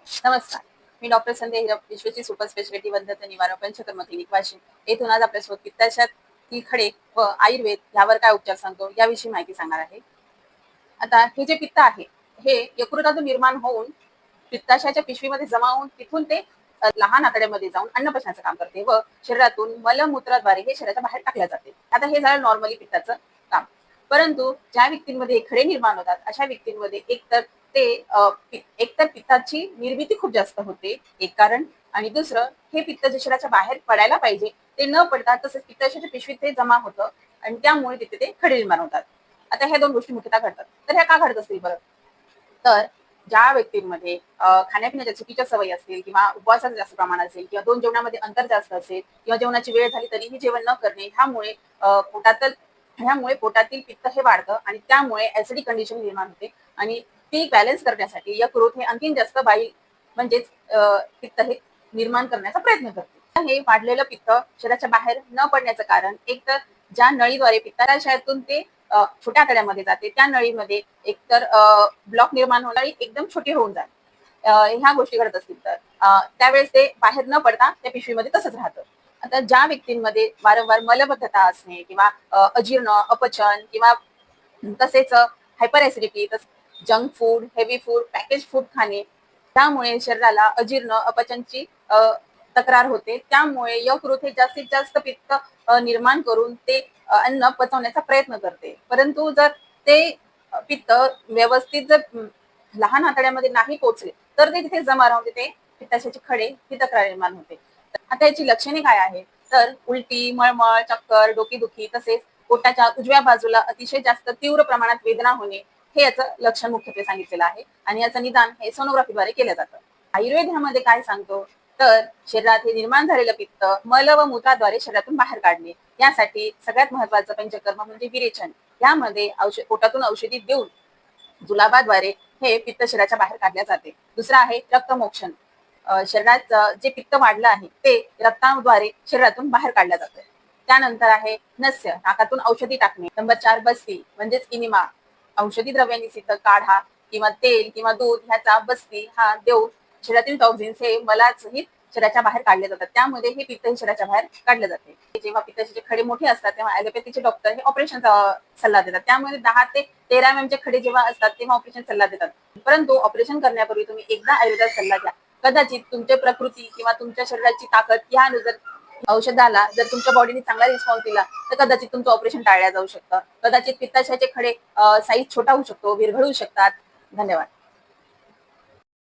नमस्कार. मी डॉक्टर संध्या हिरप, विश्वची super speciality वंध्यता निवारण panchakarma clinic Washim येथून आज आपल्यासोबत पित्ताशयातील खडे व आयुर्वेद यावर काय उपचार सांगतो याविषयी माहिती सांगणार आहे. आता हे जे पित्त आहे हे यकृतातून निर्माण होऊन पित्ताशयाच्या पिशवीमध्ये जमा होऊन तिथून ते लहान आतड्यामध्ये जाऊन अन्न पचनाचं काम करते व शरीरातून मलमूत्राद्वारे हे शरीराच्या बाहेर टाकल्या जाते. आता हे झालं नॉर्मली पित्ताचं काम. परंतु ज्या व्यक्तींमध्ये खडे निर्माण होतात अशा व्यक्तींमध्ये एकतर पित्ताची निर्मिती खूप जास्त होते एक कारण, आणि दुसरं हे पित्त जे शरीराच्या बाहेर पडायला पाहिजे ते न पडता तसंच पित्ताशयाच्या पिशवीत ते जमा होतं आणि त्यामुळे तिथे ते खडे निर्माण होतात. आता ह्या दोन गोष्टी मुख्यतः घडतात. तर ह्या का घडत असतील बरं? तर ज्या व्यक्तींमध्ये खाण्यापिण्याच्या चुकीच्या सवयी असतील किंवा उपवासाचं जास्त प्रमाण असेल किंवा दोन जेवणामध्ये अंतर जास्त असेल किंवा जेवणाची वेळ झाली तरीही जेवण न करणे ह्यामुळे पोटातील पित्त हे वाढतं आणि त्यामुळे ऍसिडिक कंडिशन निर्माण होते आणि ती बॅलन्स करण्यासाठी यकृत हे आणखीन जास्त बाईल म्हणजेच पित्त हे निर्माण करण्याचा प्रयत्न करते. हे वाढलेलं पित्त शरीराच्या बाहेर न पडण्याचं कारण एक तर ज्या नळीद्वारे पित्ताशयातून ते छोट्या आतड्यामध्ये जाते त्या नळीमध्ये एकतर ब्लॉक निर्माण होणार एकदम छोटी होऊन जाते. ह्या गोष्टी घडत असतील तर त्यावेळेस ते बाहेर न पडता त्या पिशवीमध्ये तसंच राहतं. आता ज्या व्यक्तींमध्ये वारंवार मलबद्धता असणे किंवा अजीर्ण, अपचन किंवा तसेच hyper acidity, junk food, heavy food, package food खाणे त्यामुळे शरीराला अजीर्ण, अपचनची तक्रार होते. त्यामुळे यकृत हे जास्तीत जास्त पित्त निर्माण करून ते अन्न पचवण्याचा प्रयत्न करते. परंतु जर ते पित्त व्यवस्थित जर लहान आतड्यामध्ये नाही पोहोचले तर ते तिथे जमा राहून तिथे पित्ताशयाचे खडे ही तक्रार निर्माण होते. आता याची लक्षणे काय आहेत? तर उलटी, मळमळ, चक्कर, डोकेदुखी तसेच पोटाच्या उजव्या बाजूला अतिशय जास्त तीव्र प्रमाणात वेदना होणे हे याचं लक्षण मुख्यत्वे सांगितलेलं आहे आणि याचं निदान हे सोनोग्राफीद्वारे केलं जातं. आयुर्वेद ह्यामध्ये काय सांगतो? तर शरीरात हे निर्माण झालेलं पित्त मल व मूत्राद्वारे शरीरातून बाहेर काढणे. यासाठी सगळ्यात महत्वाचं पंचकर्म म्हणजे विरेचन. यामध्ये पोटातून औषधी देऊन जुलाबाद्वारे हे पित्त शरीराच्या बाहेर काढल्या जाते. दुसरं आहे रक्तमोक्षण. शरीरात जे पित्त वाढलं आहे ते रक्ताद्वारे शरीरातून बाहेर काढलं जातं. त्यानंतर आहे नस्य, नाकातून औषधी टाकणे. नंबर 4 बस्ती म्हणजेच इनिमा, औषधी द्रव्यांनी सिद्ध काढा किंवा तेल किंवा दूध ह्याचा बस्ती हा देऊन शरीरातील टॉक्झिन्स हे मलासहित शरीराच्या बाहेर काढले जातात. त्यामध्ये हे पित्त शरीराच्या बाहेर काढले जाते. जेव्हा पित्ताचे खडे मोठे असतात तेव्हा ॲलोपॅथीचे डॉक्टर हे ऑपरेशनचा सल्ला देतात. त्यामध्ये 10 ते 13 mm चे खडे जेव्हा असतात तेव्हा ऑपरेशन सल्ला देतात. परंतु ऑपरेशन करण्यापूर्वी तुम्ही एकदा आयुर्वेदाचा सल्ला घ्या. कदाचित तुमची प्रकृती किंवा तुमच्या शरीराची ताकद यानुसार औषधाला जर तुमच्या बॉडीने चांगला रिस्पॉन्स दिला तर कदाचित तुमचं ऑपरेशन टाळल्या जाऊ शकतं. कदाचित पित्ताशयाचे खडे साईज छोटा होऊ शकतो, विरघळू शकतात. धन्यवाद.